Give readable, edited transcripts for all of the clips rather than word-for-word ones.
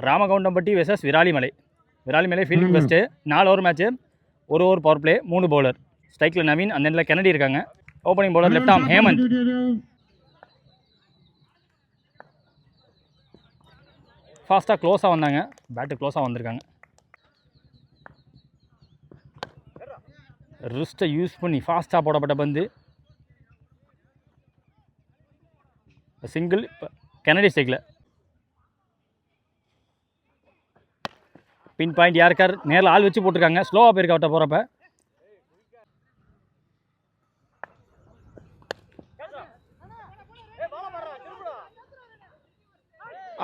ராமகவுண்டம்பட்டி versus Viralimalai. Viralimalai fielding first. 4 over match. 1 over power play, 3 bowler. ஸ்ட்ரைக்கில் நவீன், அந்த எண்டில் கெனடி இருக்காங்க. Opening bowler left arm Hemanth. ஃபாஸ்ட்டாக க்ளோஸாக வந்தாங்க, பேட்டு க்ளோஸாக வந்திருக்காங்க. ரிஸ்ட்டை யூஸ் பண்ணி ஃபாஸ்ட்டாக போடப்பட்ட பந்து சிங்கிள். இப்போ கெனடி ஸ்ட்ரைக்கில் பின் பாயிண்ட் யாருக்கார் நேரில் ஆள் வச்சு போட்டிருக்காங்க. ஸ்லோவாக போயிருக்க அவட்ட போகிறப்ப.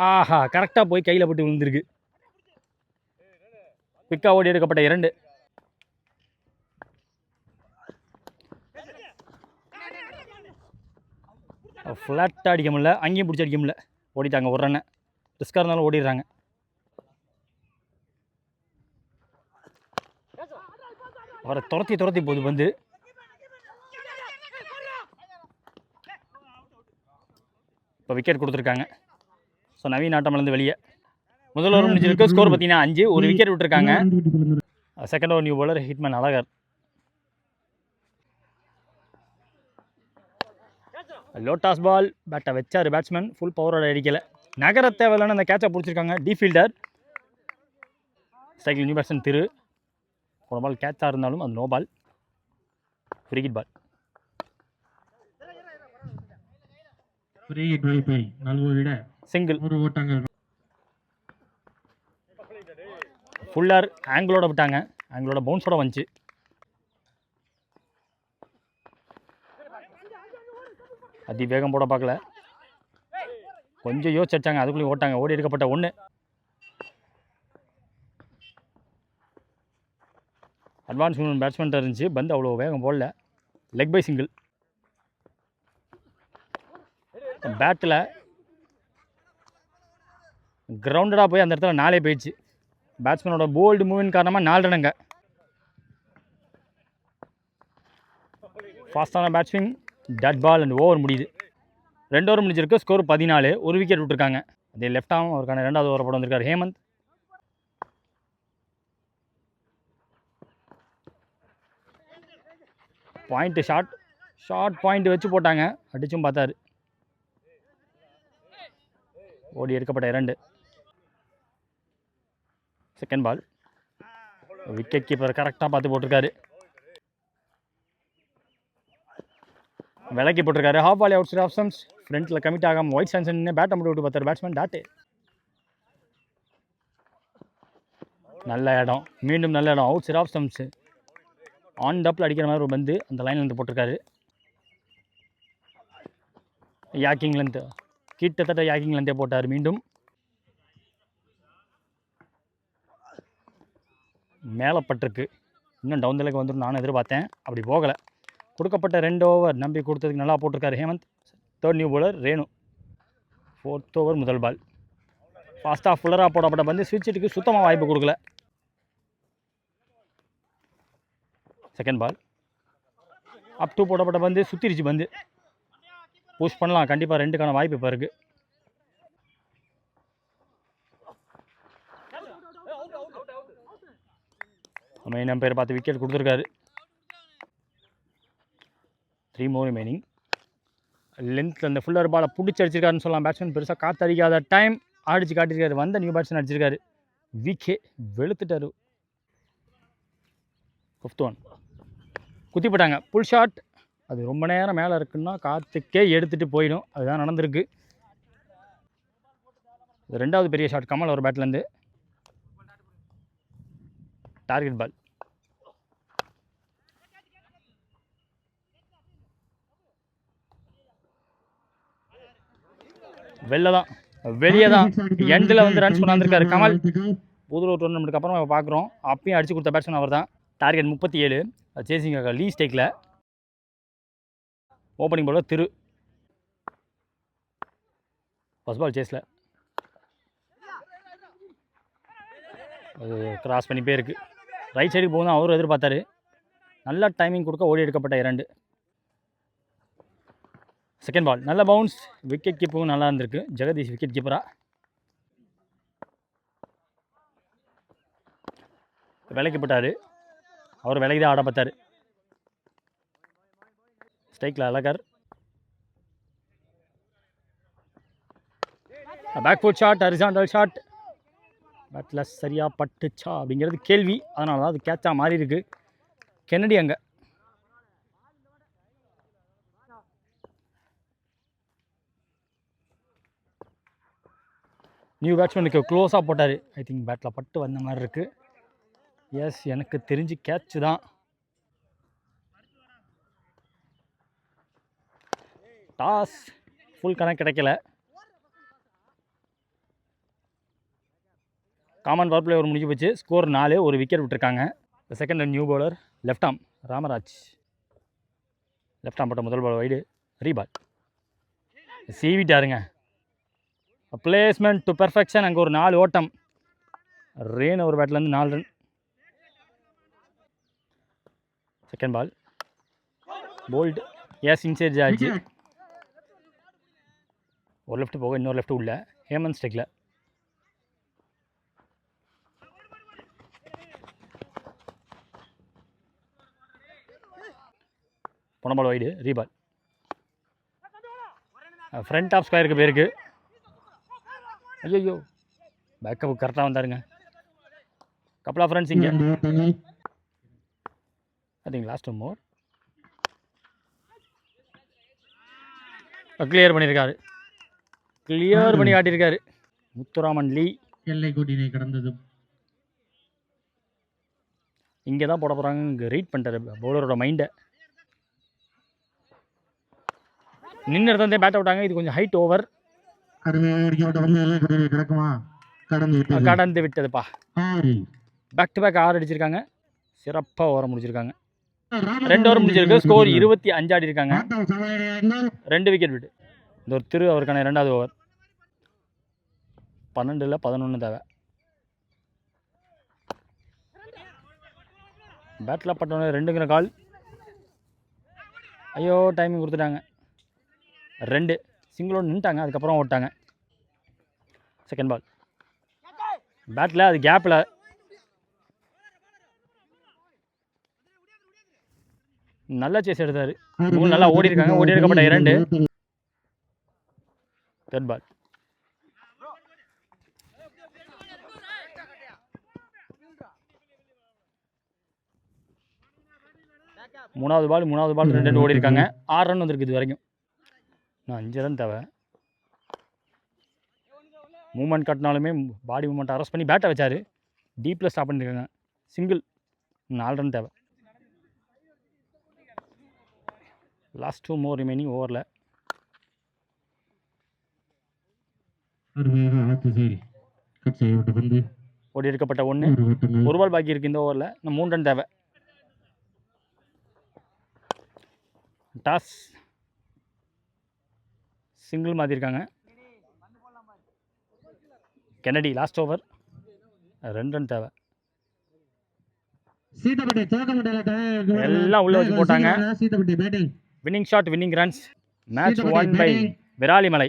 ஆஹா, கரெக்டாக போய் கையில் போட்டு விழுந்திருக்கு. பிக்கா ஓடி எடுக்கப்பட்ட 2. ஃப்ளாட்டாக அடிக்க முடியல, அங்கேயும் பிடிச்சி அடிக்க முடியல. ஓடிட்டாங்க ஒரு ரன்னை. ரிஸ்காக இருந்தாலும் ஓடிடுறாங்க. அவரை துரத்தி போகுது பந்து. இப்போ விக்கெட் கொடுத்துருக்காங்க. ஸோ நவீன் ஆட்டமிலேருந்து வெளியே. முதல் ஓவர் முடிஞ்சிருக்கு. ஸ்கோர் பார்த்தீங்கன்னா 5. ஒரு விக்கெட் விட்டுருக்காங்க. Second over new bowler hitman Azhagar. லோட்டாஸ் பால். பேட்டை வச்சார் பேட்ஸ்மேன். ஃபுல் பவரோட அடிக்கலை. நகர தேவையில்லைன்னு அந்த கேட்சை பிடிச்சிருக்காங்க டீஃபீல்டர். ஸ்ட்ரைக்கில் நியூ பேட்ஸ்மேன் திரு. போன பால் கேட்சாக இருந்தாலும் அது no ball. Free hit ball. Single. ஃபுல்லார் ஆங்கிளோட விட்டாங்க. ஆங்கிளோட பவுன்ஸோட வந்துச்சு. வேகம் போட பார்க்கல, கொஞ்சம் யோசிச்சு அடிச்சாங்க. அதுக்குள்ளேயும் ஓட்டாங்க. ஓடி எடுக்கப்பட்ட 1. அட்வான்ஸ் பேட்ஸ்மேன் இருந்துச்சு. பந்து அவ்வளோ வேகம் போடல. Leg by single. பேட்டில் கிரவுண்டடாக போய் அந்த இடத்துல 4 போயிடுச்சு. பேட்ஸ்மேனோட போல்டு மூவின் காரணமாக 4 ரன்னுங்க. ஃபாஸ்டான பேட்ஸ்விங், டட் பால் அண்ட் ஓவர் முடியுது. 2 ஓவர் முடிஞ்சிருக்கு. ஸ்கோர் 14. ஒரு விக்கெட் விட்டுருக்காங்க. அதே லெஃப்ட் ஆம் அவருக்கான 2வது ஓவர் போட வந்திருக்காரு ஹேமந்த். பாயிண்ட்டு ஷார்ட் பாயிண்ட் வச்சு போட்டாங்க. அடிச்சும் பார்த்தாரு. ஓடி எடுக்கப்பட்ட 2. செகண்ட் பால். விக்கெட் கீப்பர் கரெக்டாக பார்த்து போட்டிருக்காரு. விலக்கி போட்டிருக்காரு. Half ball outside off stumps. ஃப்ரண்ட்டில் கமிட் ஆகாமல் ஒயிட் சான்சன் பேட்டை மட்டும் விட்டு பார்த்தாரு பேட்ஸ்மேன். டாட்டு. நல்ல இடம், மீண்டும் நல்ல இடம். Outside off stumps. On டப்பில் அடிக்கிற மாதிரி ஒரு பந்து அந்த லைன்லேருந்து போட்டிருக்காரு. யாக்கிங்லேருந்து கிட்டத்தட்ட யாக்கிங்லேருந்தே போட்டார். மீண்டும் மேலே பட்டிருக்கு. இன்னும் டவுன் தலைக்கு வந்துடும் நானும் எதிர்பார்த்தேன். அப்படி போகலை. கொடுக்கப்பட்ட 2 ஓவர் நம்பி கொடுத்ததுக்கு நல்லா போட்டிருக்காரு Hemanth. 3rd new bowler Renu. 4th over முதல் பால். ஃபாஸ்ட்டாக ஃபுல்லராக போடப்பட்ட பந்து ஸ்விட்சுக்கு சுத்தமாக வாய்ப்பு கொடுக்கல. Second ball. அப் டூ போடப்பட்ட பந்து சுற்றிருச்சு. பந்து புஷ் பண்ணலாம். கண்டிப்பாக 2க்கான வாய்ப்பு இப்போ இருக்குது. மெயின் அம்பையர் பார்த்து விக்கெட் கொடுத்துருக்காரு. 3 more remaining. லென்த்தில் அந்த ஃபுல்லர் பாலை பிடிச்சி அடிச்சிருக்காருன்னு சொல்லலாம். பேட்ஸ்மேன் பெருசாக காற்று அடிக்காத டைம் அடிச்சு காட்டியிருக்காரு. வந்த நியூ பேட்ஸ்மேன் அடிச்சிருக்காரு. விக்கே வெளுத்துட்டாரு. 5th one. குத்தி போட்டாங்க. Pull shot. அது ரொம்ப நேரம் மேலே இருக்குன்னா காற்றுக்கே எடுத்துகிட்டு போயிடும். அதுதான் நடந்திருக்கு. 2வது பெரிய ஷாட் கமல் ஒரு பேட்லேருந்து. டார்கெட் பால். வெளியே தான் எண்டில் வந்து ரன்ஸ் கொண்டாந்துருக்காரு கமல். புது டோர்னமெண்ட்டுக்கு அப்புறம் பார்க்குறோம். அப்பயும் அடிச்சு கொடுத்த பேட்ஸ்மேன் அவர் தான். டார்கெட் 37. சேசிங் லீ ஸ்டேக்கில். ஓப்பனிங் பவுலர் திரு. ஃபர்ஸ்ட் பால் சேஸில் அது கிராஸ் பண்ணி போயிருக்கு. ரைட் சைடுக்கு போகுது அவரும் எதிர்பார்த்தாரு. நல்லா டைமிங் கொடுக்க ஓடி எடுக்கப்பட்ட 2. Second ball. நல்ல பவுன்ஸ். விக்கெட் கீப்பரும் நல்லா இருந்திருக்கு. ஜெகதீஷ் விக்கெட் கீப்பராக. விலைக்கு போட்டார். அவர் விலைக்கு தான் ஆட பார்த்தார். ஸ்ட்ரைக்கில் Azhagar. Back foot shot, horizontal shot. பேட்டில் சரியாக பட்டுச்சா அப்படிங்கிறது கேள்வி. அதனால தான் அது கேட்சாக மாறி இருக்கு. கென்னடி அங்கே. நியூ பேட்ஸ்மேனுக்கு க்ளோஸாக போட்டார். ஐ திங்க் பேட்டில் பட்டு வந்த மாதிரி இருக்குது. எஸ், எனக்கு தெரிஞ்சு கேட்சு தான். டாஸ் ஃபுல் கணக்கு கிடைக்கல. காமன் பவர் பிளே ஒரு முடிஞ்சு போச்சு. ஸ்கோர் 4. ஒரு விக்கெட் விட்டுருக்காங்க. Second new bowler left arm Ramaraj. Left arm போட்ட முதல் பால் வைடு. ரீபால் சீவிட்டாருங்க. Placement to perfection. அங்கே ஒரு 4 ஓட்டம். ரேன் ஒரு பேட்லேருந்து 4 run. Second ball bowled. Yes, inside ஆச்சு. ஒரு லெஃப்ட் போக இன்னொரு லெஃப்ட் உள்ள. ஹேமந்த் ஸ்ட்ரைக்கில். போன பால் வைடு. ரீபால். ஃப்ரண்ட் ஆஃப் ஸ்கொயருக்கு பேருக்கு. ஐயோ, பேக்கப் கரெக்டாக வந்தாருங்க. கப்பல் ஆஃப் ரன்ஸ் இங்கே. I think last more. Clear பண்ணியிருக்காரு. கிளியர் பண்ணி காட்டியிருக்காரு முத்துராமன் லீ. எல்லை கோட்டினை கடந்ததும் இங்கே தான் போட போகிறாங்க. இங்கே ரீட் பண்ணிட்டாரு பவுலரோட மைண்டை. நின்று இருந்தே பேட் அவுட்டாங்க. இது கொஞ்சம் ஹைட் ஓவர். கடந்து விட்டதுப்பா. பேக் டு பேக் 6 அடிச்சிருக்காங்க. சிறப்பாக ஓவர் முடிச்சிருக்காங்க. 2 ஓவர் முடிச்சிருக்கு. ஸ்கோர் 25 ஆடி இருக்காங்க. 2 விக்கெட் விட்டு. இந்த ஒரு திரு அவருக்கான 2வது ஓவர். 12 இல்லை 11 தேவை. பேட்டில் பட்டோன்னு 2ங்கிற கால். ஐயோ, டைமிங் கொடுத்துட்டாங்க. 2 சிங்கிளோடு நின்ட்டாங்க. அதுக்கப்புறம் ஓட்டாங்க. செகண்ட் பால் பேட்டில் அது கேப்பில். நல்லா சேஸ் எடுத்தார். நல்லா ஓடி இருக்காங்க. ஓடி எடுக்கப்பட்ட 2. தேர்ட் பால் மூணாவது பால் 2 ஓடி இருக்காங்க. 6 ரன் வந்திருக்கு இது வரைக்கும். நான் 5 ரன் தேவை. மூமெண்ட் கட்டினாலுமே பாடி மூமெண்ட் அரெஸ்ட் பண்ணி பேட்டை வச்சார். டீப்பில் ஸ்டாப் பண்ணியிருக்காங்க. சிங்கிள். 4 ரன் தேவை. லாஸ்ட் 2 மோர் ரிமைனிங் ஓவரில். ஓடி எடுக்கப்பட்ட 1. ஒரு பால் பாக்கி இருக்குது இந்த ஓவரில். இன்னும் 3 ரன் தேவை. டாஸ் சிங்கிள் மாற்றிருக்காங்க. Kennedy last over. 2 ரன் தேவை. எல்லாம் உள்ள வச்சு போட்டாங்க. Winning shot, winning runs. Match 1 by Viralimalai.